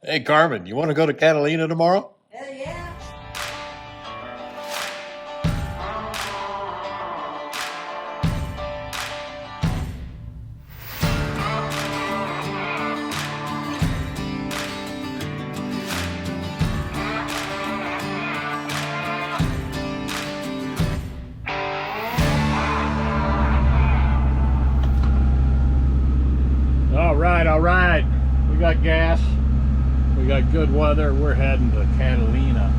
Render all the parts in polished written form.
Hey, Carmen, you want to go to Catalina tomorrow? Hell yeah. All right. We got gas. We got good weather. We're heading to Catalina.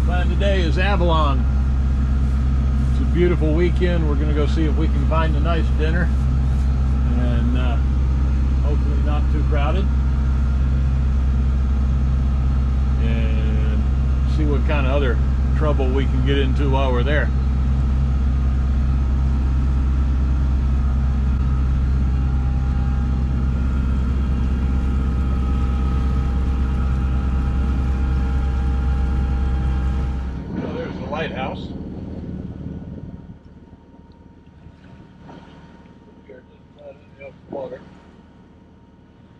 Plan today is Avalon. It's a beautiful weekend. We're going to go see if we can find a nice dinner and hopefully not too crowded, and see what kind of other trouble we can get into while we're there. Lighthouse. Here, just right in the open water.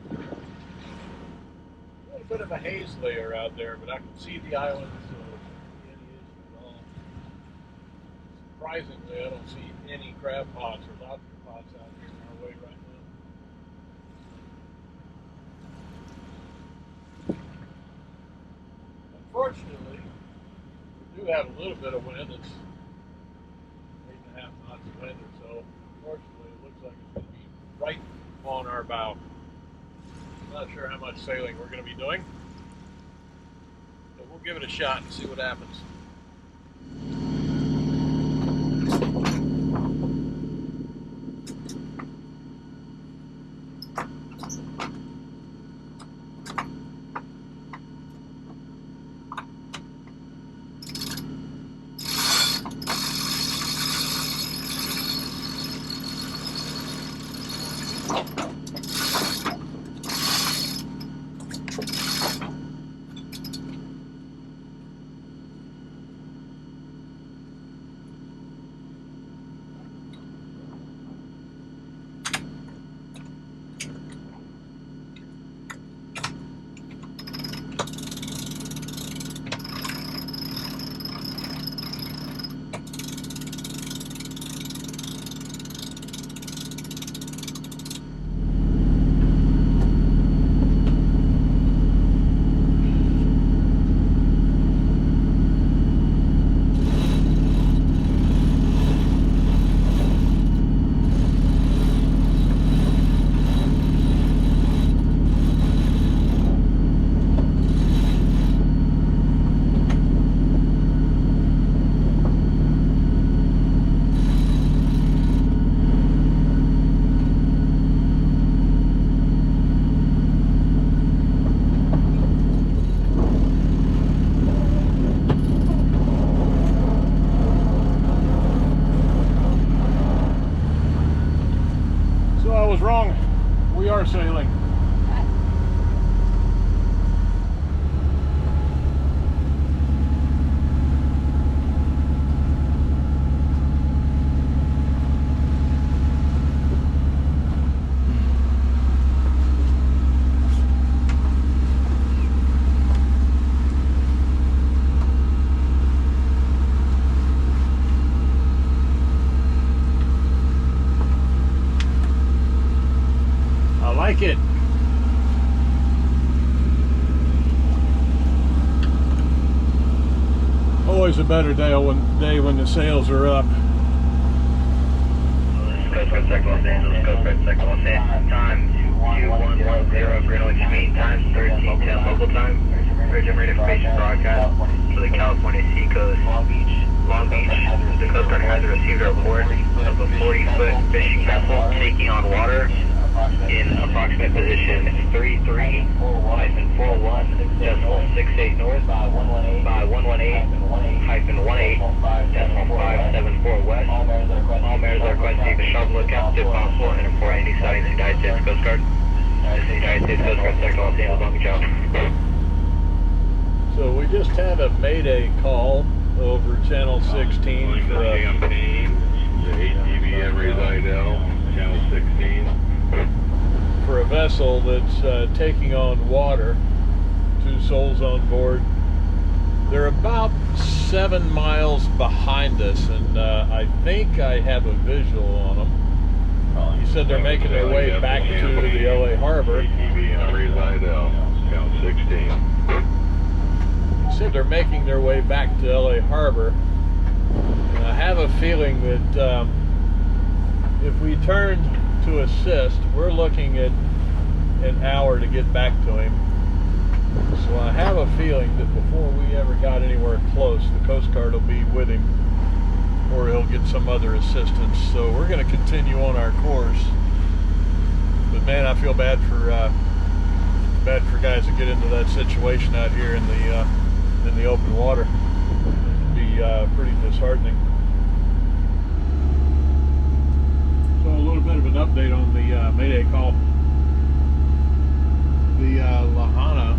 A little bit of a haze layer out there, but I can see the island, so any issue at all. Surprisingly, I don't see any crab pots or lobster pots out here in our way right now. Unfortunately, we do have a little bit of wind. It's 8.5 knots of wind or so. Unfortunately, it looks like it's going to be right on our bow. I'm not sure how much sailing we're going to be doing, but we'll give it a shot and see what happens. Wrong. We are sailing. Like it. Always a better day when the sails are up. Coast Guard Sector Los Angeles, Coast Guard Sector Los Angeles, time 2110, Greenwich Mean Time, 1310 local time. Bridge and rate information broadcast for the California Seacoast, Long Beach. The Coast Guard has received a report of a 40-foot fishing vessel taking on water in approximate position 33-41.68 north by 118-18-574 west. All mariners are requested to take a sharp lookout if possible and report any sightings to the United States Coast Guard. This is the United States Coast Guard Sector Los Angeles, Long Beach out. So we just had a Mayday call over Channel 16 for a campaign, the ATV Every Lidell, Channel 16. For a vessel that's taking on water, 2 souls on board. They're about 7 miles behind us, and I think I have a visual on them. He said they're making their way back to the LA harbor. He said they're making their way back to LA harbor. And I have a feeling that if we turned to assist, we're looking at an hour to get back to him. So I have a feeling that before we ever got anywhere close, the Coast Guard will be with him, or he'll get some other assistance. So we're going to continue on our course. But man, I feel bad for guys that get into that situation out here in the open water. It'd be pretty disheartening. So a little bit of an update on the Mayday call. The Lahana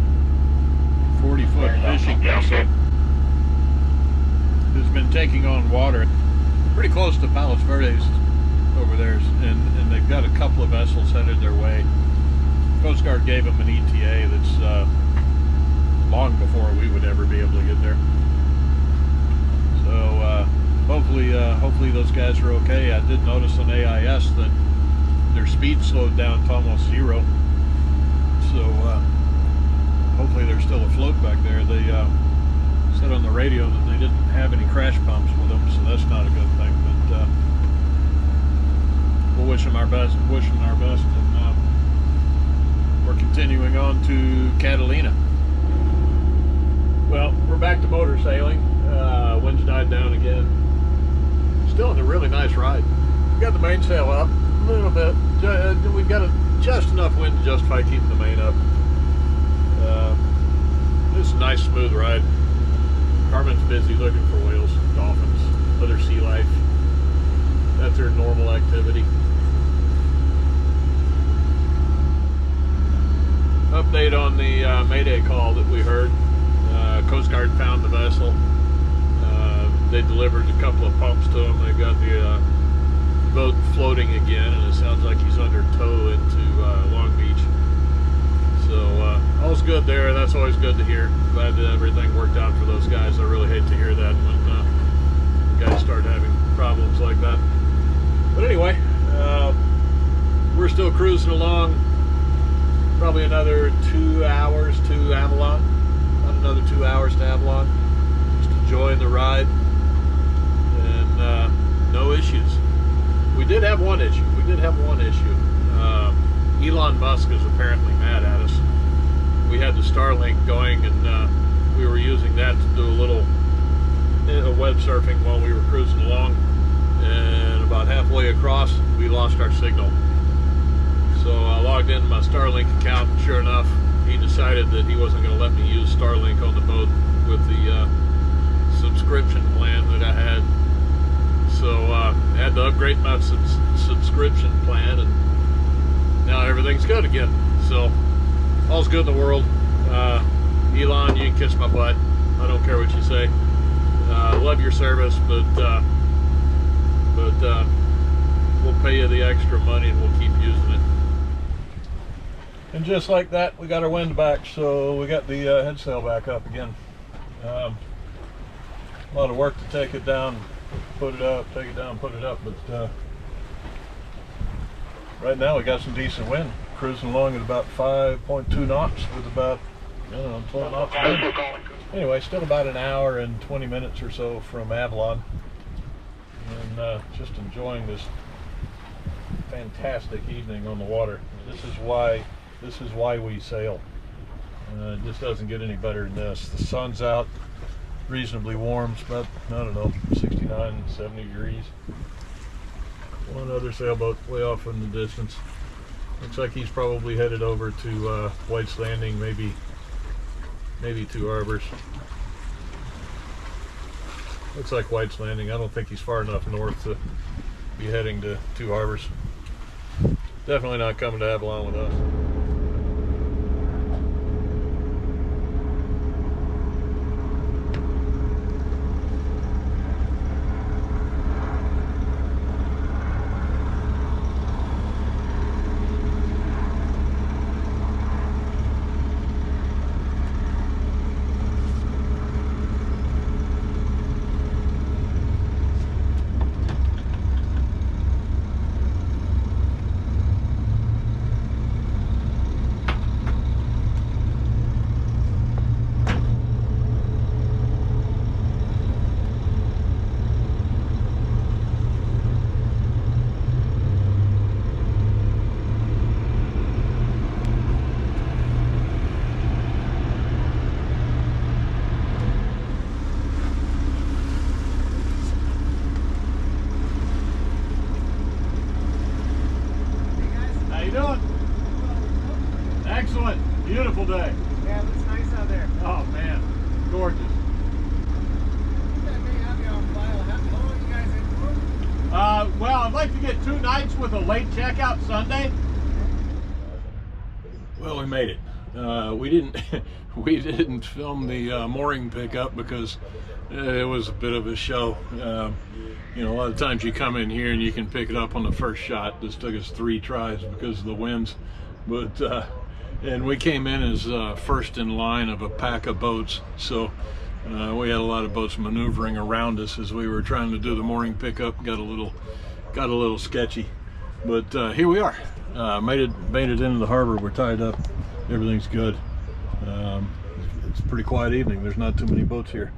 40-foot fishing vessel has been taking on water pretty close to Palos Verdes over there, and they've got a couple of vessels headed their way. Coast Guard gave them an ETA that's long before we would ever be able to get there. So hopefully those guys are okay. I did notice on AIS that their speed slowed down to almost 0. So hopefully they're still afloat back there. They said on the radio that they didn't have any crash pumps with them, so that's not a good thing. But we'll wish them our best. And we're continuing on to Catalina. Well, we're back to motor sailing. Wind's died down again. Still in a really nice ride. We got the mainsail up a little bit. We've got just enough wind to justify keeping the main up. It's a nice smooth ride. Carmen's busy looking for whales, dolphins, other sea life. That's their normal activity. Update on the Mayday call that we heard. Coast Guard found the vessel. They delivered a couple of pumps to them. They've got the boat floating again, and it sounds like he's under tow into Long Beach. So all's good there. That's always good to hear. Glad that everything worked out for those guys. I really hate to hear that when the guys start having problems like that. But anyway, we're still cruising along. Probably another 2 hours to Avalon. About another 2 hours to Avalon. Just enjoying the ride. And no issues. We did have one issue. Elon Musk is apparently mad at us. We had the Starlink going, and we were using that to do a little web surfing while we were cruising along. And about halfway across, we lost our signal. So I logged into my Starlink account, and sure enough, he decided that he wasn't going to let me use Starlink on the boat with the subscription plan that I had. So I had to upgrade my subscription plan, and now everything's good again. So all's good in the world. Elon, you can kiss my butt. I don't care what you say. Love your service, but we'll pay you the extra money and we'll keep using it. And just like that, we got our wind back, so we got the head sail back up again. A lot of work to take it down, put it up, take it down, put it up, but right now we got some decent wind. Cruising along at about 5.2 knots with about, I don't know, 12 knots of wind. Anyway, still about an hour and 20 minutes or so from Avalon, and just enjoying this fantastic evening on the water. This is why we sail. It just doesn't get any better than this. The sun's out, reasonably warm. It's about, I don't know, 69, 70 degrees. One other sailboat way off in the distance. Looks like he's probably headed over to White's Landing, maybe 2 harbors. Looks like White's Landing. I don't think he's far enough north to be heading to 2 harbors. Definitely not coming to Avalon with us. Excellent. Beautiful day. Yeah, it looks nice out there. Oh man, gorgeous. That may have you on file. How long are you guys in for? Well, I'd like to get 2 nights with a late checkout Sunday. Well, we made it. We didn't film the mooring pickup because it was a bit of a show. You know, a lot of times you come in here and you can pick it up on the first shot. This took us 3 tries because of the winds, but and we came in as first in line of a pack of boats, so we had a lot of boats maneuvering around us as we were trying to do the mooring pickup. Got a little sketchy, but here we are. Made it into the harbor. We're tied up. Everything's good. It's a pretty quiet evening. There's not too many boats here.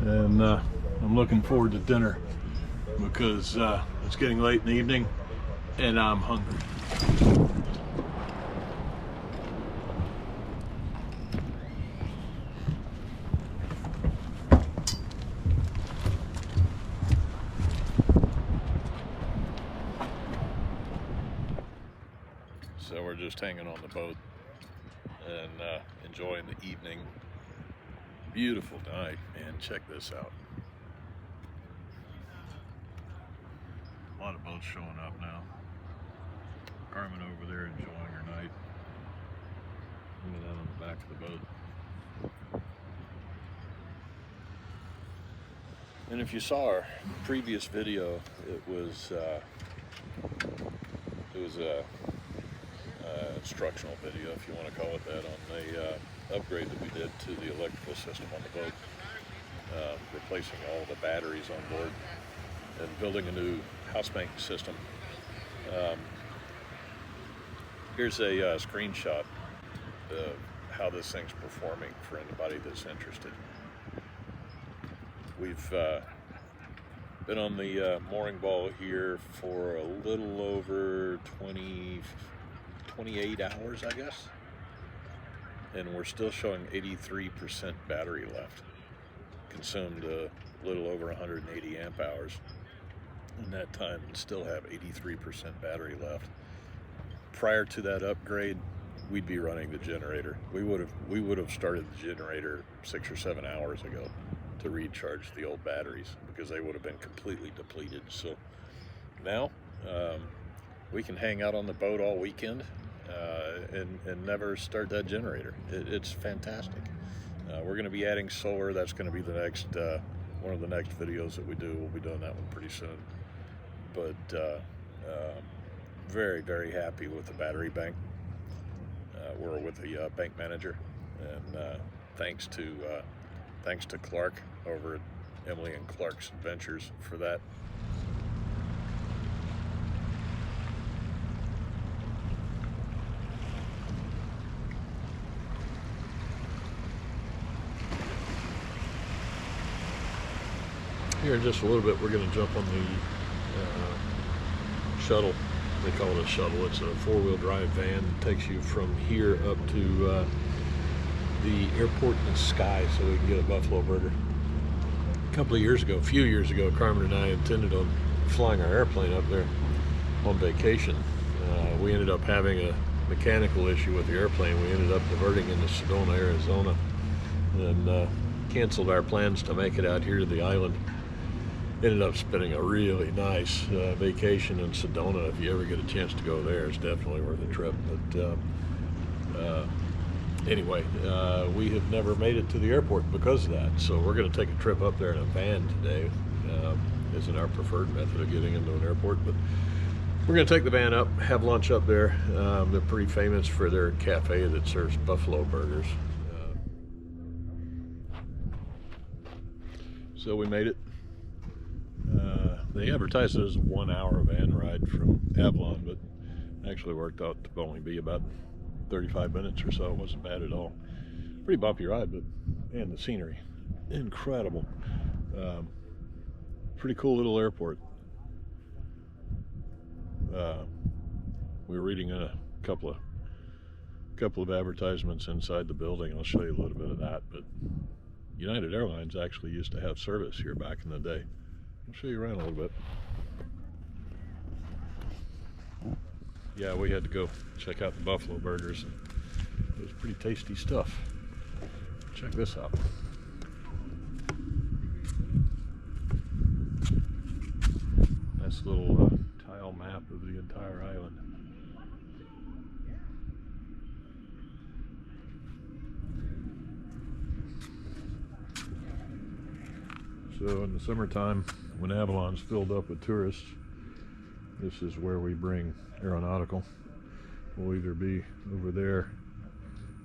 And I'm looking forward to dinner because it's getting late in the evening and I'm hungry. So we're just hanging on the boat and enjoying the evening. Beautiful night, man. Check this out. A lot of boats showing up now. Carmen over there enjoying her night. Look at that on the back of the boat. And if you saw our previous video, it was a instructional video, if you want to call it that, on the upgrade that we did to the electrical system on the boat, replacing all the batteries on board and building a new house bank system. Here's a screenshot of how this thing's performing for anybody that's interested. We've been on the mooring ball here for a little over 28 hours, I guess, and we're still showing 83% battery left. Consumed a little over 180 amp hours in that time and still have 83% battery left. Prior to that upgrade, we'd be running the generator. We would have started the generator 6 or 7 hours ago to recharge the old batteries because they would have been completely depleted. So now we can hang out on the boat all weekend and never start that generator. It's fantastic. We're going to be adding solar. That's going to be the next one of the next videos that we do. We'll be doing that one pretty soon. But very, very happy with the battery bank. We're with the bank manager, and thanks to Clark over at Emily and Clark's Adventures for that. Here in just a little bit, we're going to jump on the shuttle. They call it a shuttle. It's a 4-wheel drive van that takes you from here up to the airport in the sky so we can get a buffalo burger. A few years ago, Carmen and I intended on flying our airplane up there on vacation. We ended up having a mechanical issue with the airplane. We ended up diverting into Sedona, Arizona, and canceled our plans to make it out here to the island. Ended up spending a really nice vacation in Sedona. If you ever get a chance to go there, it's definitely worth a trip. But anyway, we have never made it to the airport because of that. So we're going to take a trip up there in a van today. Isn't our preferred method of getting into an airport, but we're going to take the van up, have lunch up there. They're pretty famous for their cafe that serves buffalo burgers. So we made it. They advertised it as a 1-hour van ride from Avalon, but actually worked out to only be about 35 minutes or so. It wasn't bad at all. Pretty bumpy ride, but man, the scenery, incredible. Pretty cool little airport. We were reading a couple of advertisements inside the building. I'll show you a little bit of that, but United Airlines actually used to have service here back in the day. I'll show you around a little bit. yeah, we had to go check out the buffalo burgers. It was pretty tasty stuff. Check this out. Nice little tile map of the entire island. So in the summertime, when Avalon's filled up with tourists, this is where we bring aeronautical. We'll either be over there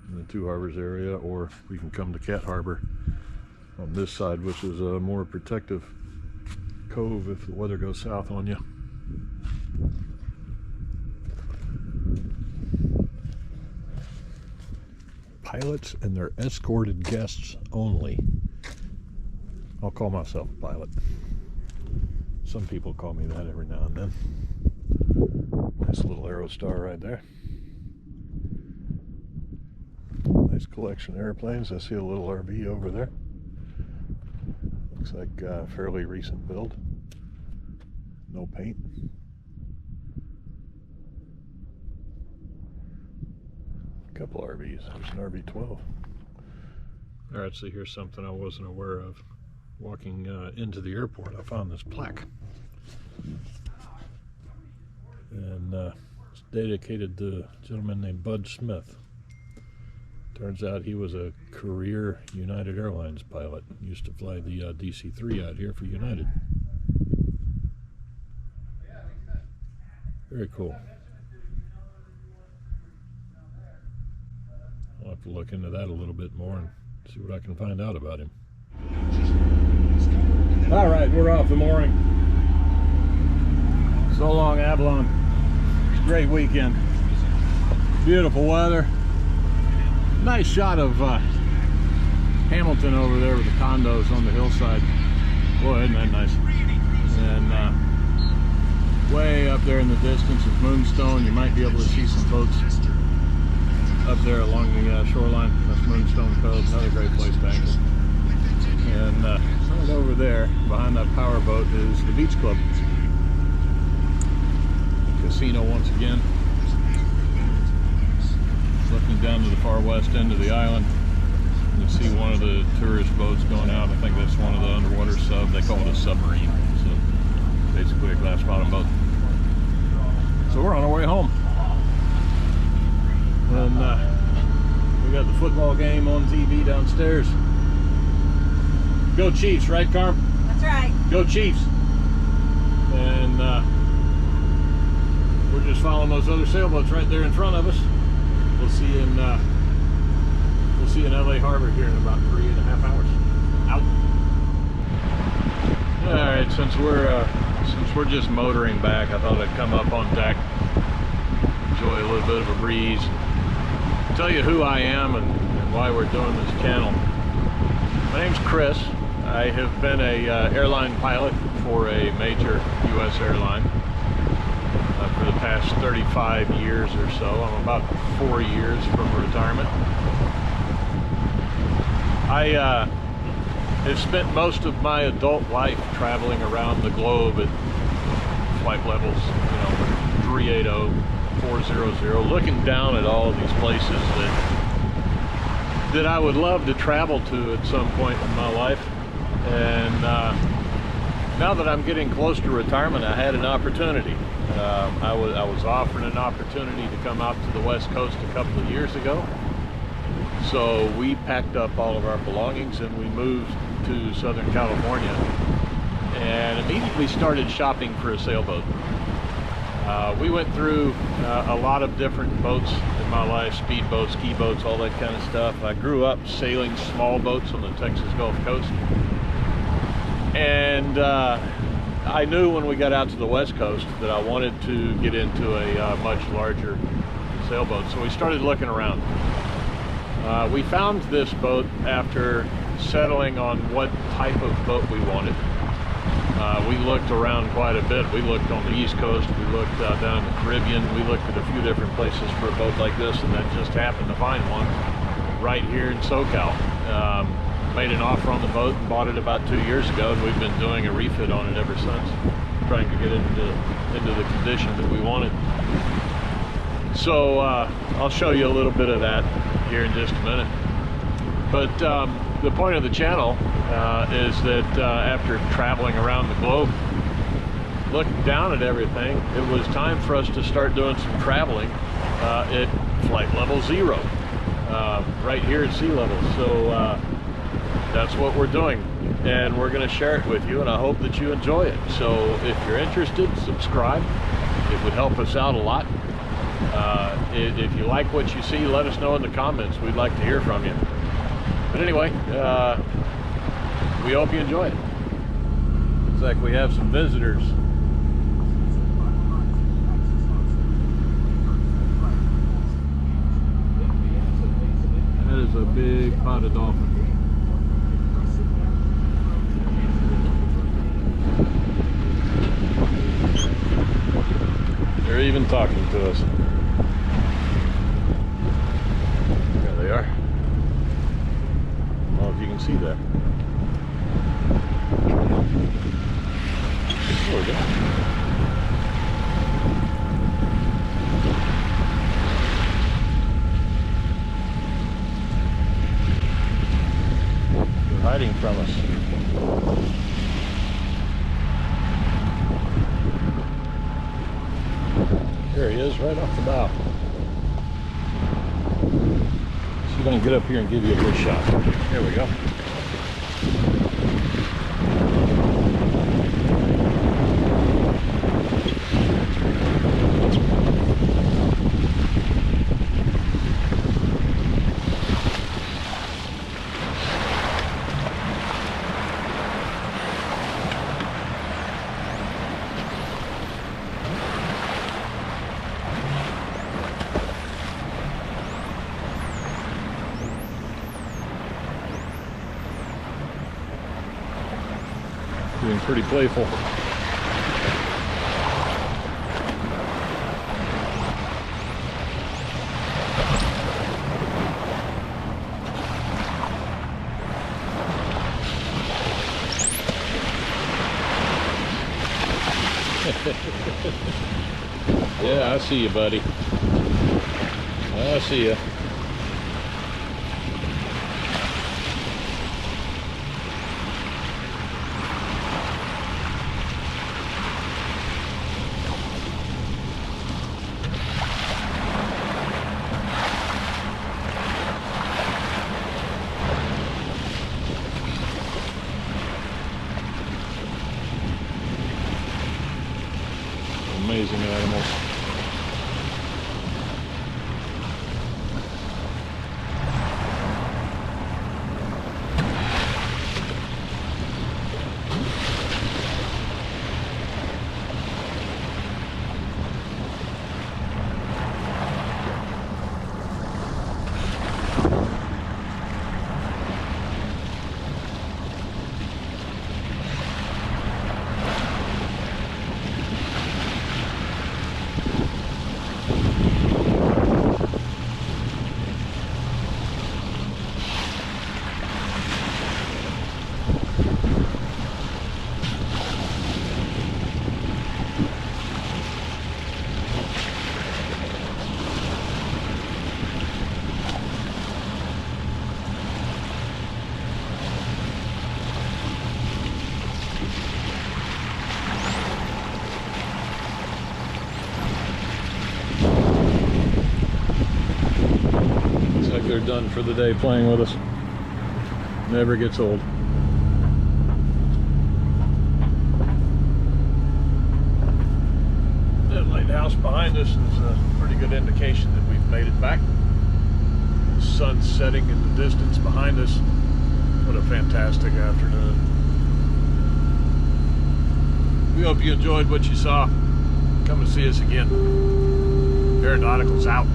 in the Two Harbors area, or we can come to Cat Harbor on this side, which is a more protective cove if the weather goes south on you. Pilots and their escorted guests only. I'll call myself a pilot. Some people call me that every now and then. Nice little Aerostar right there. Nice collection of airplanes. I see a little RV over there. Looks like a fairly recent build. No paint. A couple RVs. There's an RV-12. Alright, so here's something I wasn't aware of. Walking into the airport, I found this plaque. And it's dedicated to a gentleman named Bud Smith. Turns out he was a career United Airlines pilot. Used to fly the DC-3 out here for United. Very cool. I'll have to look into that a little bit more and see what I can find out about him. All right, we're off the mooring. So long, Avalon. Great weekend. Beautiful weather. Nice shot of Hamilton over there with the condos on the hillside. Boy, isn't that nice? And way up there in the distance is Moonstone. You might be able to see some boats up there along the shoreline. That's Moonstone Cove, another great place to anchor. And right over there, behind that power boat, is the beach club. Casino once again. Looking down to the far west end of the island, you see one of the tourist boats going out. I think that's one of the underwater sub. They call it a submarine. So basically a glass bottom boat. So we're on our way home. And we got the football game on TV downstairs. Go Chiefs, right, Carm? That's right. Go Chiefs. And we're just following those other sailboats right there in front of us. We'll see you in LA Harbor here in about 3.5 hours. Out. All right, since we're just motoring back, I thought I'd come up on deck, enjoy a little bit of a breeze, tell you who I am and why we're doing this channel. My name's Chris. I have been a airline pilot for a major U.S. airline for the past 35 years or so. I'm about 4 years from retirement. I have spent most of my adult life traveling around the globe at flight levels, 380, 400, looking down at all of these places that I would love to travel to at some point in my life. And now that I'm getting close to retirement, I had an opportunity. I was offered an opportunity to come out to the West Coast a couple of years ago. So we packed up all of our belongings and we moved to Southern California and immediately started shopping for a sailboat. We went through a lot of different boats in my life, speedboats, ski boats, all that kind of stuff. I grew up sailing small boats on the Texas Gulf Coast. And I knew when we got out to the West Coast that I wanted to get into a much larger sailboat. So we started looking around. We found this boat after settling on what type of boat we wanted. We looked around quite a bit. We looked on the East Coast, we looked down in the Caribbean, we looked at a few different places for a boat like this, and then just happened to find one right here in SoCal. Made an offer on the boat and bought it about 2 years ago, and we've been doing a refit on it ever since, trying to get it into the condition that we wanted. So I'll show you a little bit of that here in just a minute. But the point of the channel is that after traveling around the globe, looking down at everything, it was time for us to start doing some traveling at flight level 0, right here at sea level. So that's what we're doing, and we're going to share it with you, and I hope that you enjoy it. So if you're interested, subscribe. It would help us out a lot. If you like what you see, let us know in the comments. We'd like to hear from you. But anyway, we hope you enjoy it. Looks like we have some visitors. That is a big pot of dolphin. They're even talking to us. There they are. I don't know if you can see that. There we go. They're hiding from us. There he is, right off the bow. So we're going to get up here and give you a good shot. There we go. Being pretty playful. Yeah, I see you, buddy. I see you. Amazing animals. They're done for the day playing with us. Never gets old. That lighthouse behind us is a pretty good indication that we've made it back. The sun's setting in the distance behind us. What a fantastic afternoon. We hope you enjoyed what you saw. Come and see us again. Aeronautical's out.